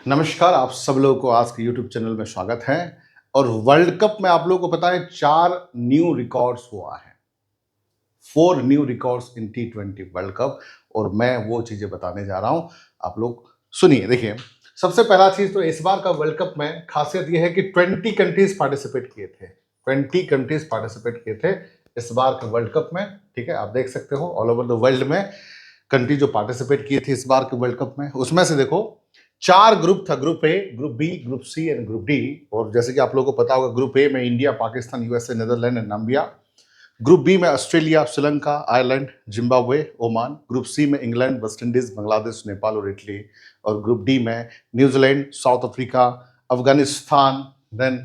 नमस्कार, आप सब लोगों को आज के यूट्यूब चैनल में स्वागत है। और वर्ल्ड कप में आप लोगों को पता है 4 न्यू रिकॉर्ड्स हुआ है, 4 new records in T20 world cup. और मैं वो चीजें बताने जा रहा हूं, आप लोग सुनिए। देखिए, सबसे पहला चीज तो इस बार का वर्ल्ड कप में खासियत यह है कि 20 कंट्रीज पार्टिसिपेट किए थे। 20 कंट्रीज पार्टिसिपेट किए थे इस बार के वर्ल्ड कप में। ठीक है, आप देख सकते हो ऑल ओवर द वर्ल्ड में कंट्री जो पार्टिसिपेट किए थे इस बार के वर्ल्ड कप में। उसमें से देखो 4 ग्रुप था, group A, group B, group C and group D. और जैसे कि आप लोगों को पता होगा, ग्रुप ए में India, Pakistan, USA, Netherlands and Namibia. Group B में Australia, Sri Lanka, Ireland, Zimbabwe, Oman. Group C में England, West Indies, Bangladesh, Nepal और इटली। और ग्रुप डी में New Zealand, south Africa, Afghanistan, then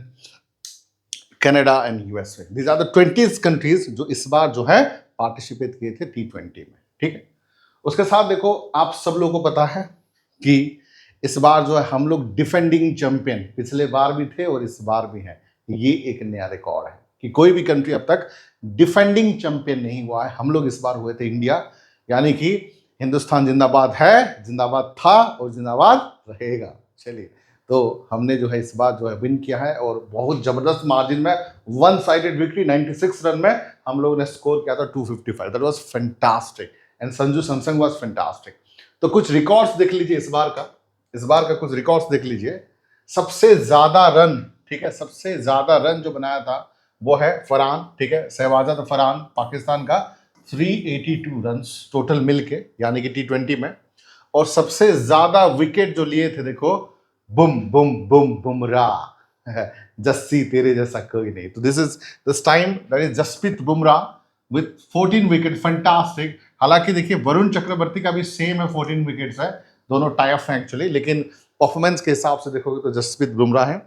Canada and USA. These are the 20 countries जो इस बार जो है पार्टिसिपेट किए थे T20 में। ठीक है, उसके साथ देखो, आप सब लोगों को पता है कि इस बार जो है हम लोग डिफेंडिंग चैंपियन, पिछले बार भी थे और इस बार भी हैं। ये एक नया रिकॉर्ड है कि कोई भी कंट्री अब तक डिफेंडिंग चैंपियन नहीं हुआ है। हम लोग इस बार हुए थे, इंडिया। यानी कि हिंदुस्तान जिंदाबाद है, जिंदाबाद था और जिंदाबाद रहेगा। चलिए, तो हमने जो है इस बार जो है विन किया है और बहुत जबरदस्त मार्जिन में, वन साइडेड विक्ट्री 96 रन में हम लोगों ने स्कोर किया था 255। That was fantastic and Sanju Samson was fantastic. तो कुछ रिकॉर्ड्स देख लीजिए इस बार का कुछ रिकॉर्ड्स देख लीजिए। सबसे ज्यादा रन, ठीक है, सबसे ज्यादा रन जो बनाया था वो है फरहान, ठीक है, शहबाजाद फरहान, पाकिस्तान का 382 रन टोटल मिलके, यानी कि T20 में। और सबसे ज्यादा विकेट जो लिए थे, देखो, बुम बुम बुम बुमराह, जस्सी तेरे जैसा कोई नहीं। तो this time that is Jasprit Bumrah with 14 wicket, fantastic. हालांकि देखिए, वरुण चक्रवर्ती का भी सेम है, 14 विकेट्स है, दोनों टाई ऑफ हैं एक्चुअली, लेकिन परफॉर्मेंस के हिसाब से देखोगे तो जसप्रीत बुमराह है।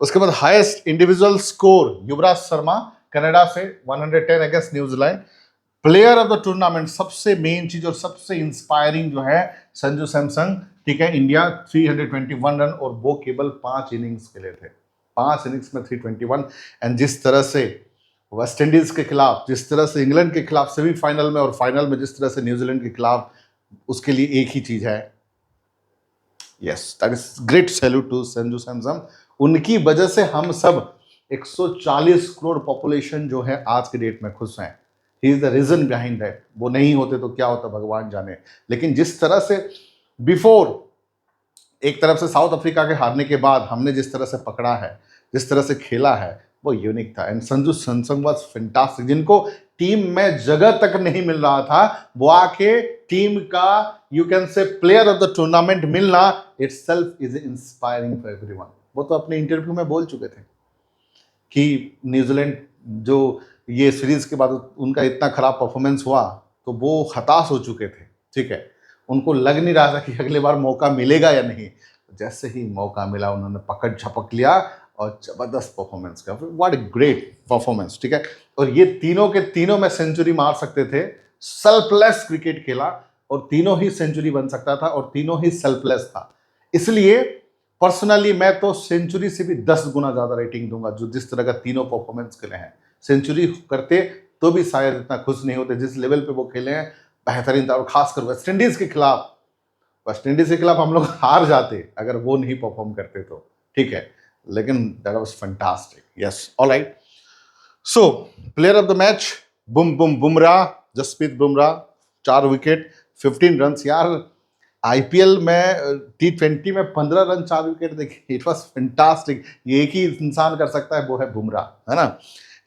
उसके बाद हाईएस्ट इंडिविजुअल स्कोर युवराज शर्मा, कनाडा से 110 against New Zealand. Player of the tournament, सबसे मेन चीज और सबसे इंस्पायरिंग जो है, संजू सैमसन, ठीक है, इंडिया 321 रन, और वो केवल 5 इनिंग्स खेले थे, 5 इनिंग्स में 321। एंड जिस तरह से वेस्ट इंडीज के खिलाफ, जिस तरह से इंग्लैंड के खिलाफ सेमीफाइनल में और फाइनल में जिस तरह से न्यूजीलैंड के खिलाफ, उसके लिए एक ही चीज है, yes, that is great salute to Sanju Samson. उनकी वजह से हम सब 140 करोड़ पॉपुलेशन जो है आज के डेट में खुश हैं। He is the reason behind that. वो नहीं होते तो क्या होता भगवान जाने। लेकिन जिस तरह से बिफोर, एक तरफ से साउथ अफ्रीका के हारने के बाद हमने जिस तरह से पकड़ा है, जिस तरह से खेला है, वो यूनिक था। And Sanju Samson was fantastic. जिनको टीम में जगह तक नहीं मिल रहा था, वो आके टीम का, you can say, player of the tournament मिलना itself is inspiring for everyone. वो तो अपने इंटरव्यू में बोल चुके थे कि न्यूजीलैंड जो ये सीरीज के बाद उनका इतना खराब परफॉर्मेंस हुआ तो वो हताश हो चुके थे। ठीक है, उनको लग नहीं रहा था कि अगले बार मौका मिलेगा या नहीं। जैसे ही मौका मिला, उन्होंने पकड़ झपक लिया और जबरदस्त परफॉर्मेंस का, व्हाट ए ग्रेट परफॉर्मेंस। ठीक है, और ये तीनों के तीनों में सेंचुरी मार सकते थे। सेल्फलेस क्रिकेट खेला और तीनों ही सेंचुरी बन सकता था और तीनों ही सेल्फलेस था। इसलिए पर्सनली मैं तो सेंचुरी से भी 10 गुना ज्यादा रेटिंग दूंगा जो जिस तरह का तीनों परफॉर्मेंस खेले हैं। सेंचुरी करते तो भी शायद इतना खुश नहीं होते जिस लेवल पे वो खेले हैं, बेहतरीन था। और खासकर वेस्ट इंडीज के खिलाफ, वेस्ट इंडीज के खिलाफ हम लोग हार जाते अगर वो नहीं परफॉर्म करते तो। ठीक है, लेकिन that was fantastic. Yes, alright. So player of the match, बुम बुम बुमराह, जसप्रीत बुमराह, 4 विकेट, 15 रन। यार, आईपीएल में T20 में 15 रन, 4 विकेट, देखिए, इट वाज फैंटास्टिक। ये एक ही इंसान कर सकता है, वो है बुमराह, है ना।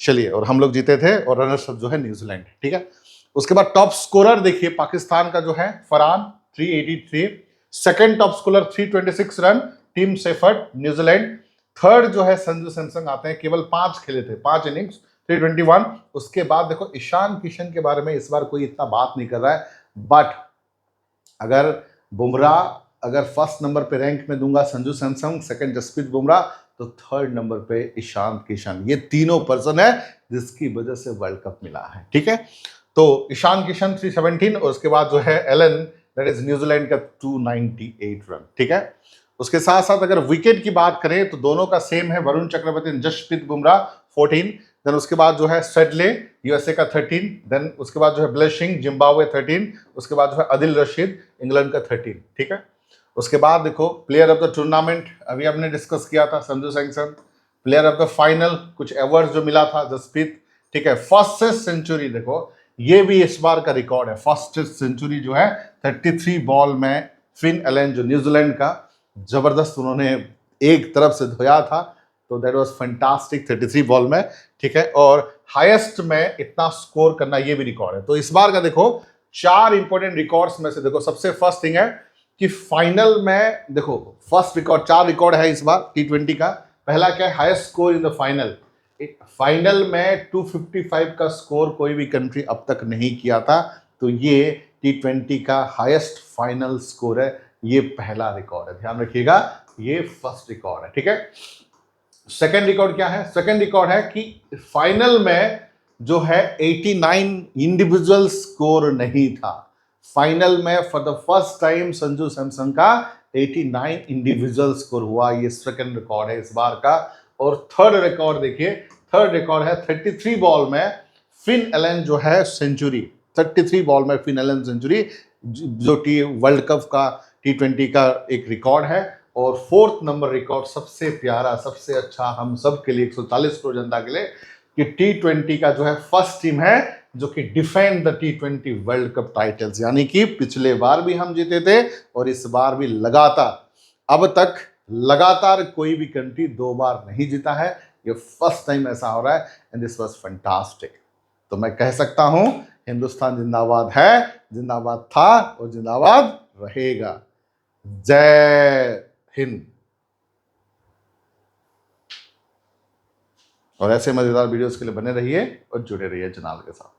चलिए, और हम लोग जीते थे और रनर्स अप जो है न्यूजीलैंड। ठीक है, उसके बाद टॉप स्कोरर देखिए, पाकिस्तान का जो है Farhan 383, second top scorer 326 run, team Seifert, New Zealand. Third जो है संजू सैमसन आते हैं, केवल 5 खेले थे, 5 इनिंग्स, 321। उसके बाद देखो, ईशान किशन के बारे में इस बार कोई इतना बात नहीं कर रहा है, बट अगर बुमराह, अगर फर्स्ट नंबर पे रैंक में दूंगा संजू सैमसन, सेकंड जसप्रीत बुमराह, तो थर्ड नंबर पे ईशान किशन। ये तीनों पर्सन है जिसकी वजह से वर्ल्ड कप मिला है। ठीक है, तो ईशान किशन 317 और उसके बाद जो है एलन, दैट इज न्यूजीलैंड का 298 रन। ठीक है, उसके साथ साथ अगर विकेट की बात करें तो दोनों का सेम है, वरुण चक्रवर्ती, जसप्रीत बुमराह 14, देन उसके बाद जो है सेडले यूएसए का 13, देन उसके बाद जो है ब्लेसिंग जिम्बाब्वे 13, उसके बाद जो है आदिल रशीद इंग्लैंड का 13। ठीक है, उसके बाद देखो प्लेयर ऑफ द टूर्नामेंट अभी हमने डिस्कस किया था, Sanju Samson. Player of the final कुछ अवार्ड जो मिला था, जसप्रीत, ठीक है। फर्स्ट सेंचुरी देखो, ये भी इस बार का रिकॉर्ड है। फर्स्ट सेंचुरी जो है 33 बॉल में फिन एलन, जो न्यूजीलैंड का, जबरदस्त उन्होंने एक तरफ से धोया था, तो दैट वाज फैंटास्टिक 33 बॉल में, ठीक है। और हाईएस्ट में इतना स्कोर करना ये भी रिकॉर्ड है। तो इस बार का देखो 4 इंपॉर्टेंट रिकॉर्ड्स में से देखो सबसे फर्स्ट थिंग है कि फाइनल में देखो फर्स्ट रिकॉर्ड, 4 रिकॉर्ड है इस बार T20 का। पहला क्या है, highest score in the final. Final में 255 का स्कोर कोई भी कंट्री अब तक नहीं किया था, तो ये T20 का हाईएस्ट फाइनल स्कोर है, ये पहला रिकॉर्ड है, ध्यान रखिएगा, ये फर्स्ट रिकॉर्ड है, ठीक है। सेकंड रिकॉर्ड क्या है, सेकंड रिकॉर्ड है कि फाइनल में जो है 89 इंडिविजुअल स्कोर नहीं था। फाइनल में for the first time Sanju Samson का 89 इंडिविजुअल स्कोर हुआ, ये सेकंड रिकॉर्ड है इस बार का। और थर्ड रिकॉर्ड देखिए, थर्ड रिकॉर्ड है 33 बॉल में फिन एलन जो है सेंचुरी, 33 बॉल में फिन एलन सेंचुरी, जो वर्ल्ड कप का T20 का एक रिकॉर्ड है। और फोर्थ नंबर रिकॉर्ड सबसे प्यारा, सबसे अच्छा हम सब के लिए, 140 करोड़ जनता के लिए, कि T20 का जो है फर्स्ट टीम है जो कि defend the T20 world cup titles, यानी कि पिछले बार भी हम जीते थे और इस बार भी लगातार, अब तक लगातार कोई भी कंट्री 2 बार नहीं जीता है, ये फर्स्ट टाइम ऐसा हो रहा है, एंड दिस वाज फैंटास्टिक। तो मैं कह सकता हूं हिंदुस्तान जिंदाबाद है, जिंदाबाद था और जिंदाबाद रहेगा। जय हिंद। और ऐसे मजेदार वीडियोस के लिए बने रहिए और जुड़े रहिए चैनल के साथ।